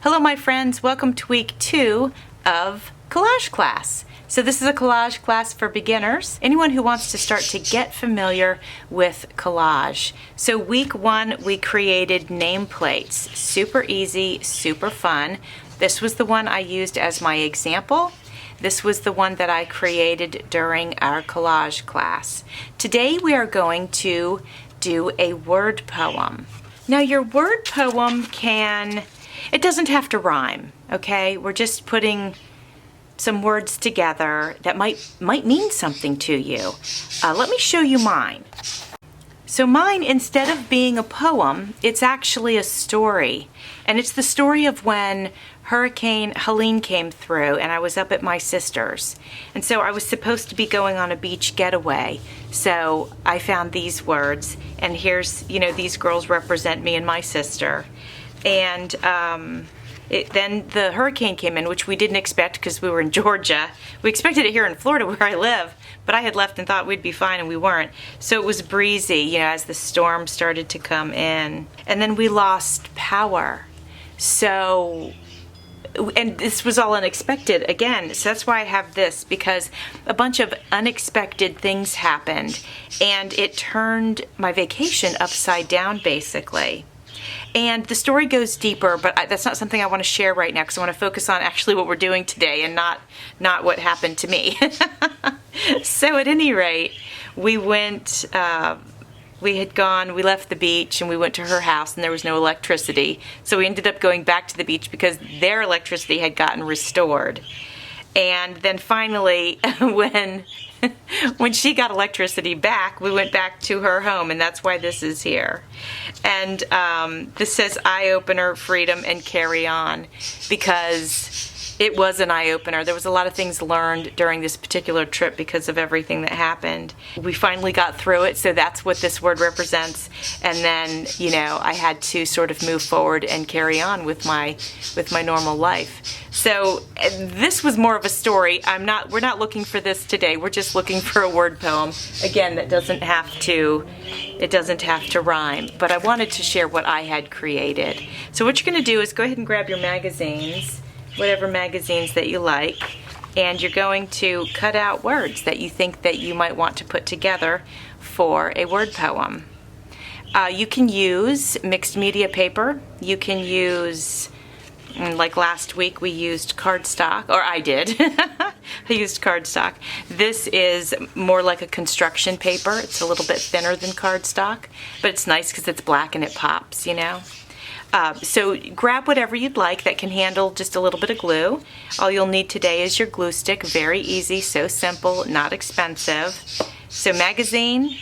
Hello my friends, welcome to week 2 of Collage Class. So this is a collage class for beginners, anyone who wants to start to get familiar with collage. So week 1 we created nameplates, super easy, super fun. This was the one I used as my example. This was the one that I created during our collage class. Today we are going to do a word poem. Now your word poem it doesn't have to rhyme, okay? We're just putting some words together that might mean something to you. Let me show you mine. So mine, instead of being a poem, it's actually a story. And it's the story of when Hurricane Helene came through and I was up at my sister's. And so I was supposed to be going on a beach getaway. So I found these words, and here's, these girls represent me and my sister. And then the hurricane came in, which we didn't expect because we were in Georgia. We expected it here in Florida where I live, but I had left and thought we'd be fine, and we weren't. So it was breezy, as the storm started to come in. And then we lost power. So, and this was all unexpected again. So that's why I have this, because a bunch of unexpected things happened, and it turned my vacation upside down, basically. And the story goes deeper, but that's not something I want to share right now because I want to focus on actually what we're doing today and not what happened to me. So at any rate, we left the beach and we went to her house and there was no electricity. So we ended up going back to the beach because their electricity had gotten restored. And then finally, when she got electricity back, we went back to her home, and that's why this is here. And this says eye-opener, freedom, and carry on, because it was an eye-opener. There was a lot of things learned during this particular trip because of everything that happened. We finally got through it, so that's what this word represents. And then, I had to sort of move forward and carry on with my normal life. So this was more of a story. We're not looking for this today. We're just looking for a word poem. Again, it doesn't have to rhyme, but I wanted to share what I had created. So what you're going to do is go ahead and grab your magazines, whatever magazines that you like, and you're going to cut out words that you think that you might want to put together for a word poem. You can use mixed media paper. You can use, like last week, we used cardstock, or I did. I used cardstock. This is more like a construction paper. It's a little bit thinner than cardstock, but it's nice because it's black and it pops, So grab whatever you'd like that can handle just a little bit of glue. All you'll need today is your glue stick. Very easy, so simple, not expensive. So magazine,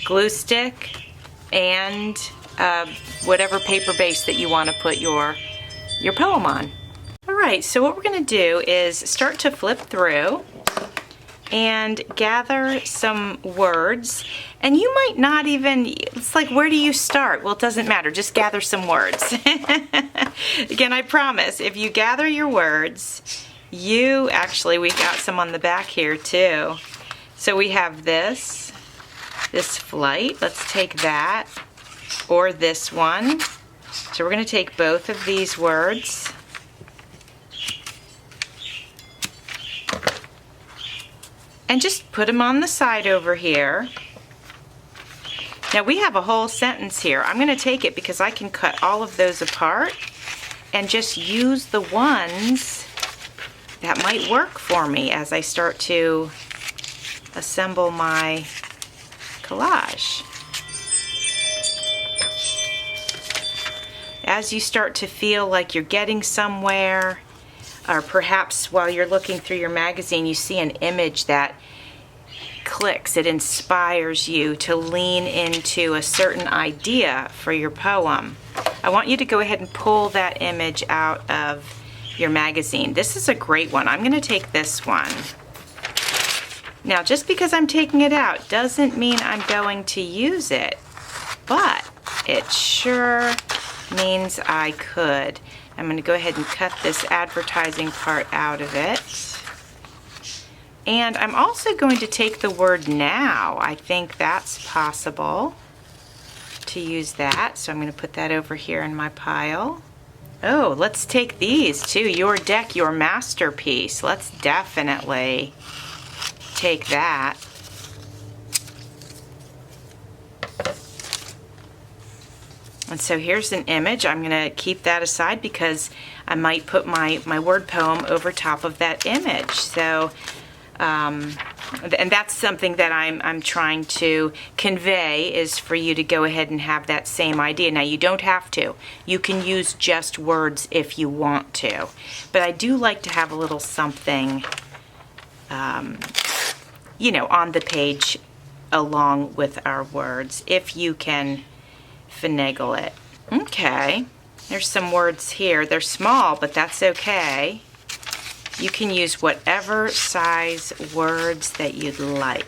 glue stick, and whatever paper base that you want to put your poem on. Alright, so what we're going to do is start to flip through and gather some words. And you might not even, it's like, where do you start? Well, it doesn't matter, just gather some words. Again, I promise, if you gather your words, we got some on the back here too. So we have this flight, let's take that, or this one. So we're going to take both of these words. And just put them on the side over here. Now we have a whole sentence here. I'm going to take it because I can cut all of those apart and just use the ones that might work for me as I start to assemble my collage. As you start to feel like you're getting somewhere, or perhaps while you're looking through your magazine you see an image that clicks, it inspires you to lean into a certain idea for your poem. I want you to go ahead and pull that image out of your magazine. This is a great one. I'm going to take this one. Now, just because I'm taking it out doesn't mean I'm going to use it, but it sure means I could. I'm going to go ahead and cut this advertising part out of it. And I'm also going to take the word now. I think that's possible to use that. So I'm going to put that over here in my pile. Oh, let's take these too. Your deck, your masterpiece. Let's definitely take that. And so here's an image. I'm going to keep that aside because I might put my word poem over top of that image. So, and that's something that I'm trying to convey, is for you to go ahead and have that same idea. Now, you don't have to. You can use just words if you want to. But I do like to have a little something, you know, on the page along with our words, if you can finagle it. Okay, there's some words here. They're small, but that's okay. You can use whatever size words that you'd like.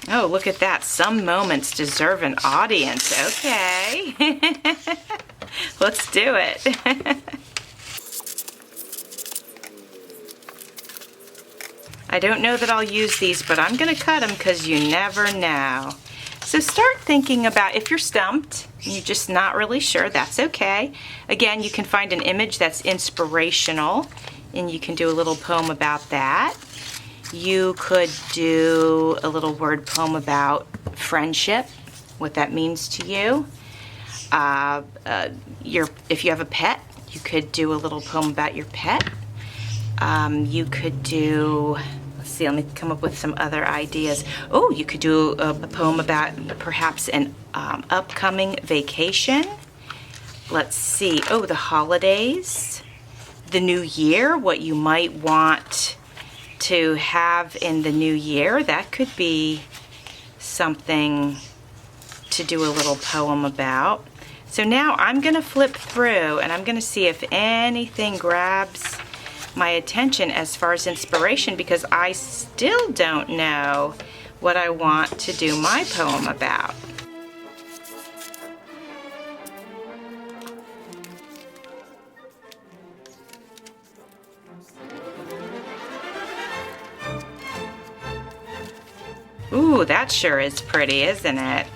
Oh, look at that. Some moments deserve an audience. Okay. Let's do it. I don't know that I'll use these, but I'm going to cut them because you never know. So start thinking about, if you're stumped, you're just not really sure, that's okay. Again, you can find an image that's inspirational, and you can do a little poem about that. You could do a little word poem about friendship, what that means to you. If you have a pet, you could do a little poem about your pet. You could do, let's see, let me come up with some other ideas. Oh, you could do a poem about perhaps an upcoming vacation. Let's see, oh, the holidays, the new year, what you might want to have in the new year. That could be something to do a little poem about. So now I'm going to flip through and I'm going to see if anything grabs my attention as far as inspiration, because I still don't know what I want to do my poem about. Ooh, that sure is pretty, isn't it?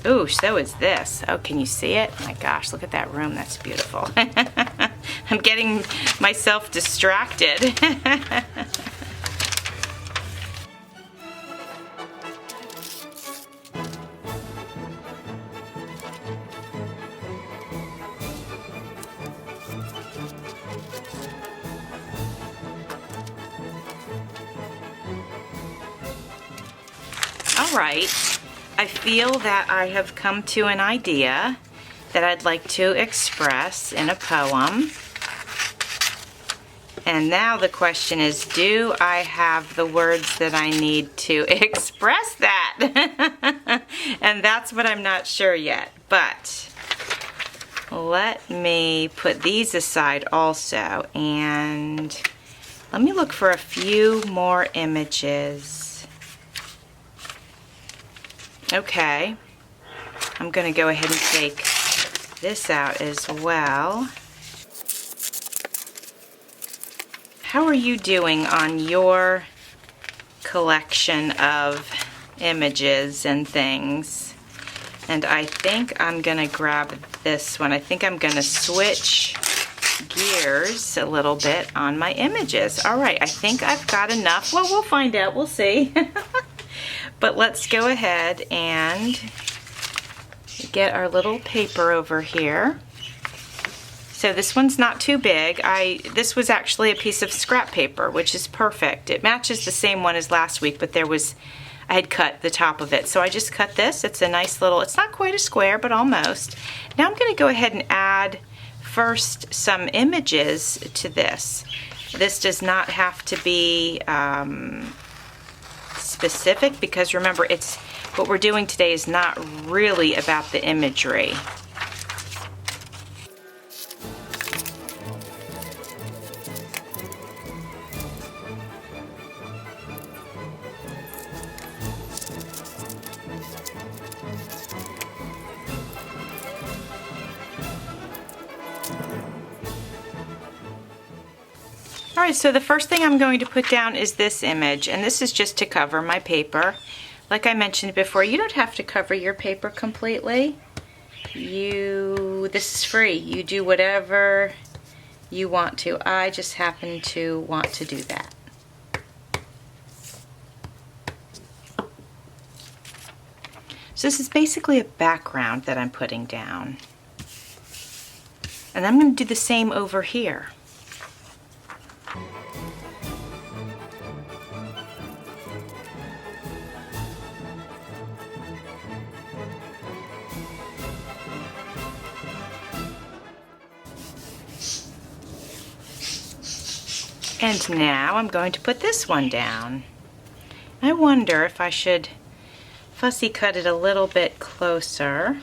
Ooh, so is this. Oh, can you see it? My gosh, look at that room. That's beautiful. I'm getting myself distracted. All right. I feel that I have come to an idea that I'd like to express in a poem. And now the question is, do I have the words that I need to express that? And that's what I'm not sure yet. But let me put these aside also, and let me look for a few more images. Okay, I'm going to go ahead and take this out as well. How are you doing on your collection of images and things? And I think I'm going to grab this one. I think I'm going to switch gears a little bit on my images. All right, I think I've got enough. Well, we'll find out. We'll see. But let's go ahead and get our little paper over here. So this one's not too big. This was actually a piece of scrap paper, which is perfect. It matches the same one as last week, but I had cut the top of it. So I just cut this. It's a nice little, it's not quite a square, but almost. Now I'm going to go ahead and add first some images to this. This does not have to be specific, because remember, what we're doing today is not really about the imagery. Alright, so the first thing I'm going to put down is this image, and this is just to cover my paper. like I mentioned before, you don't have to cover your paper completely. This is free. You do whatever you want to. I just happen to want to do that. So this is basically a background that I'm putting down. And I'm going to do the same over here. And now I'm going to put this one down. I wonder if I should fussy cut it a little bit closer.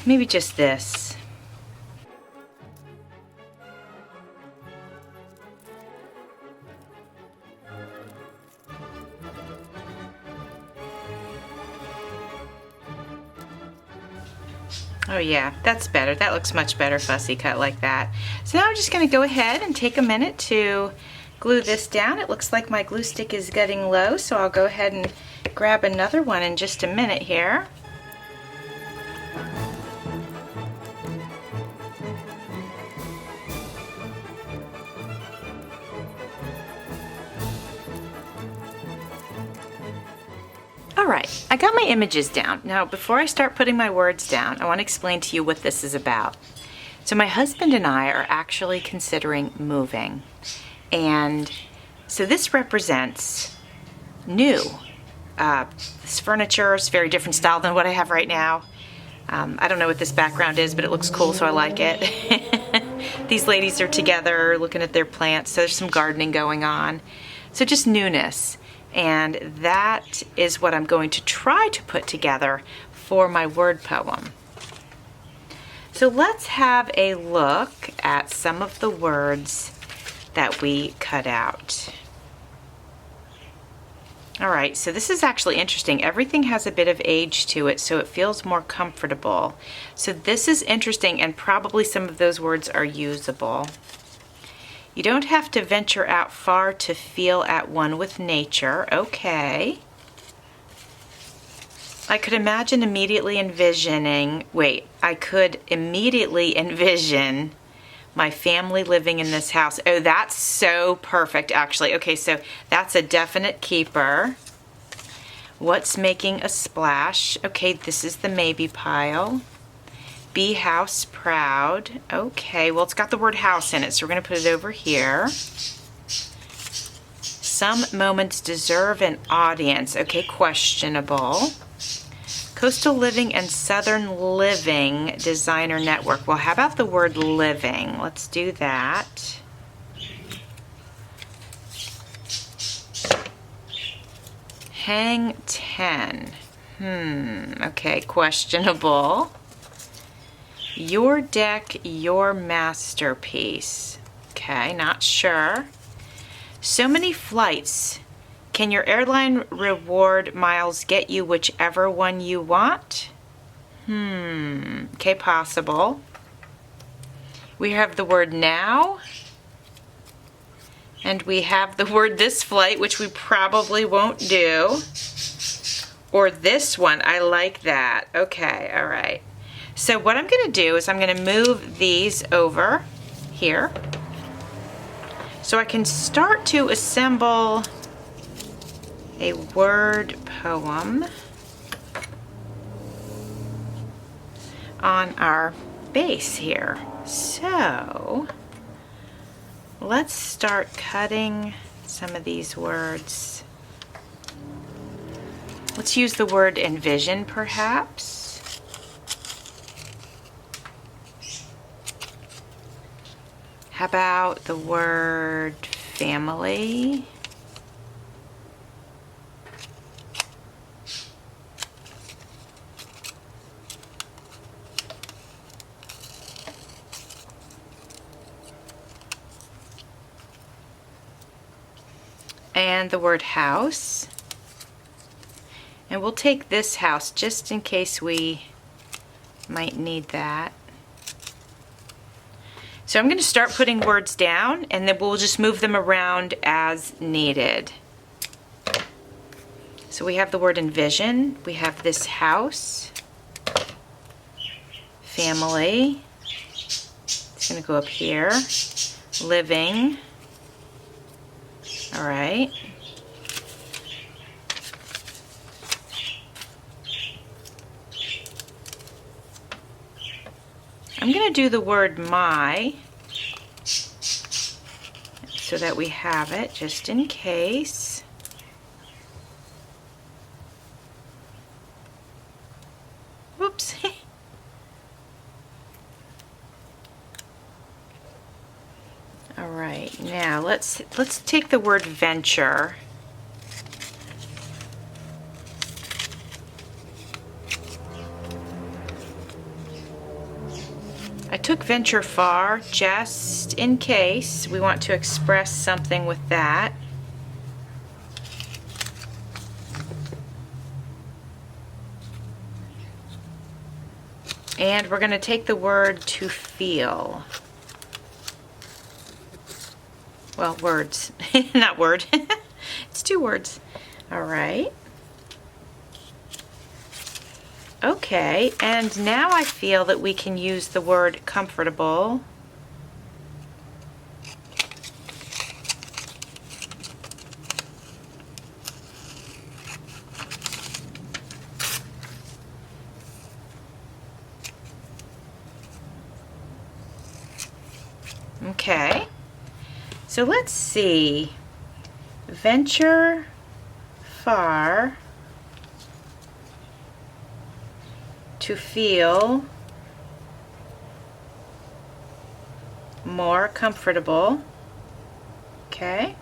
Maybe just this. Oh yeah, that's better. That looks much better fussy cut like that. So now I'm just going to go ahead and take a minute to glue this down. It looks like my glue stick is getting low, so I'll go ahead and grab another one in just a minute here. Alright, I got my images down. Now before I start putting my words down, I want to explain to you what this is about. So my husband and I are actually considering moving. And so this represents new. This furniture is a very different style than what I have right now. I don't know what this background is, but it looks cool, so I like it. These ladies are together looking at their plants, so there's some gardening going on. So just newness. And that is what I'm going to try to put together for my word poem. So let's have a look at some of the words that we cut out. All right, so this is actually interesting. Everything has a bit of age to it, so it feels more comfortable. So this is interesting, and probably some of those words are usable. You don't have to venture out far to feel at one with nature. Okay. I could immediately envision my family living in this house. Oh, that's so perfect, actually. Okay, so that's a definite keeper. What's making a splash? Okay, this is the maybe pile. Be house proud. Okay, well, it's got the word house in it, so we're going to put it over here. Some moments deserve an audience. Okay, questionable. Coastal Living and Southern Living Designer Network. Well, how about the word living? Let's do that. Hang 10. Okay, questionable. Your deck, your masterpiece. Okay, not sure. So many flights. Can your airline reward miles get you whichever one you want? Okay, possible. We have the word now. And we have the word this flight, which we probably won't do. Or this one, I like that. Okay, all right. So what I'm going to do is I'm going to move these over here so I can start to assemble a word poem on our base here. So let's start cutting some of these words. Let's use the word envision, perhaps. How about the word family? And the word house. And we'll take this house just in case we might need that. So I'm going to start putting words down, and then we'll just move them around as needed. So we have the word envision, we have this house, family, it's going to go up here, living, all right. I'm going to do the word my so that we have it just in case. Whoops. All right, now let's take the word venture. I took venture far just in case we want to express something with that. And we're going to take the word to feel. Well, words, not word. It's two words. All right. Okay, and now I feel that we can use the word comfortable. Okay, so let's see. Venture far to feel more comfortable. Okay.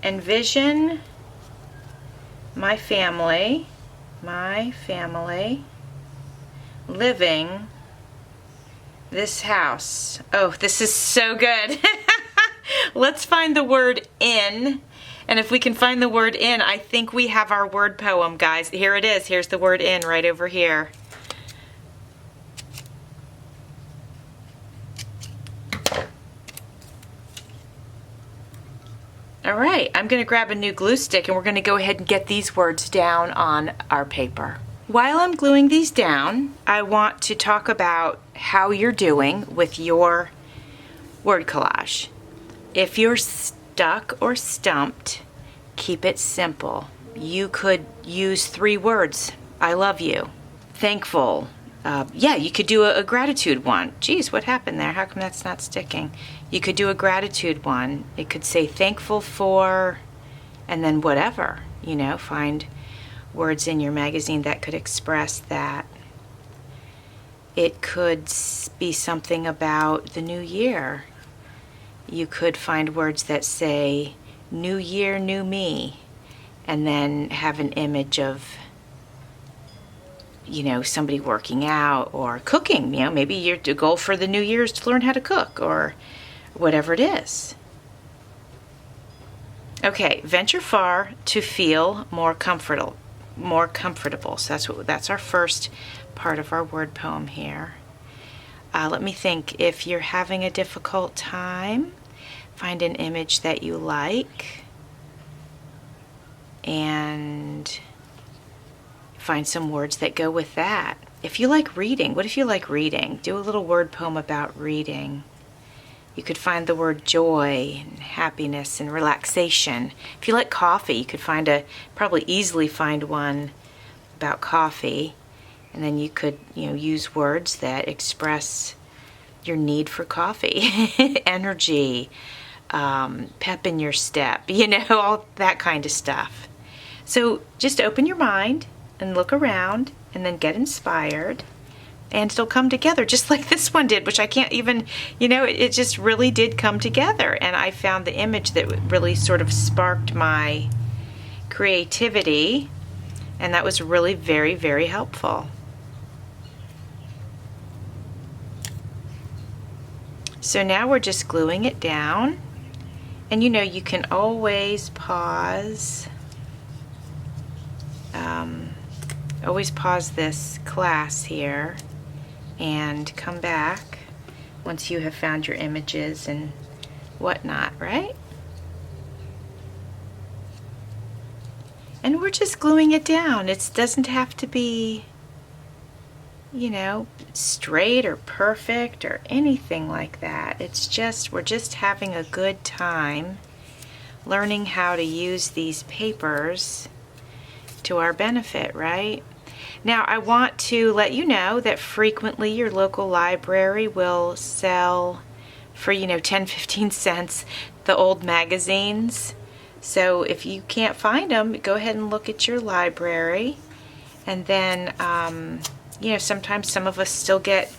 Envision my family living this house. Oh, this is so good. Let's find the word in. And if we can find the word in, I think we have our word poem, guys. Here it is. Here's the word in right over here. All right, I'm going to grab a new glue stick and we're going to go ahead and get these words down on our paper. While I'm gluing these down, I want to talk about how you're doing with your word collage. If you're stuck or stumped, keep it simple. You could use 3 words. I love you. Thankful. Yeah, you could do a gratitude one. Geez, what happened there? How come that's not sticking? You could do a gratitude one. It could say thankful for, and then whatever, you know, find words in your magazine that could express that. It could be something about the new year. You could find words that say new year, new me, and then have an image of, you know, somebody working out or cooking. You know, maybe your goal for the new year is to learn how to cook or whatever it is. Okay, venture far to feel more comfortable. So that's our first part of our word poem here. Let me think. If you're having a difficult time, find an image that you like and find some words that go with that. If you like reading, what if you like reading? Do a little word poem about reading. You could find the word joy and happiness and relaxation. If you like coffee, you could probably easily find one about coffee. And then you could, you know, use words that express your need for coffee, energy, pep in your step, you know, all that kind of stuff. So just open your mind and look around and then get inspired. And it'll come together just like this one did, which I can't even, you know, it just really did come together. And I found the image that really sort of sparked my creativity. And that was really very, very helpful. So now we're just gluing it down. And you know, you can always pause. Always pause this class here and come back once you have found your images and whatnot, right? And we're just gluing it down. It doesn't have to be, you know, straight or perfect or anything like that. It's just, we're just having a good time learning how to use these papers to our benefit, right? Now, I want to let you know that frequently your local library will sell for, you know, 10-15 cents the old magazines. So if you can't find them, go ahead and look at your library. And then, you know, sometimes some of us still get,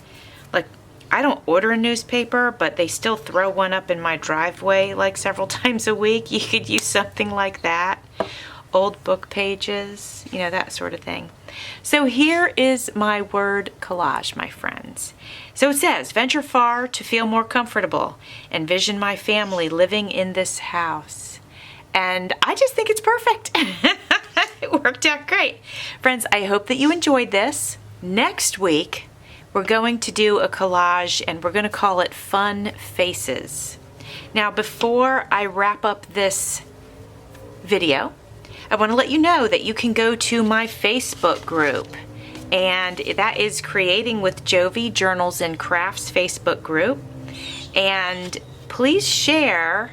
like, I don't order a newspaper, but they still throw one up in my driveway like several times a week. You could use something like that. Old book pages, you know, that sort of thing. So here is my word collage, my friends. So it says, venture far to feel more comfortable. Envision my family living in this house. And I just think it's perfect. It worked out great. Friends, I hope that you enjoyed this. Next week, we're going to do a collage and we're going to call it Fun Faces. Now, before I wrap up this video, I want to let you know that you can go to my Facebook group, and that is Creating with Jovi Journals and Crafts Facebook group. And please share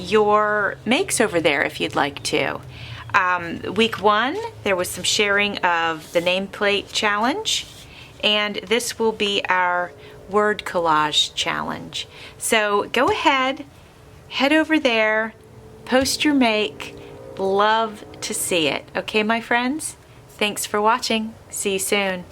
your makes over there if you'd like to. Week 1, there was some sharing of the nameplate challenge, and this will be our word collage challenge. So go ahead, head over there, post your make. Love to see it. Okay, my friends? Thanks for watching. See you soon.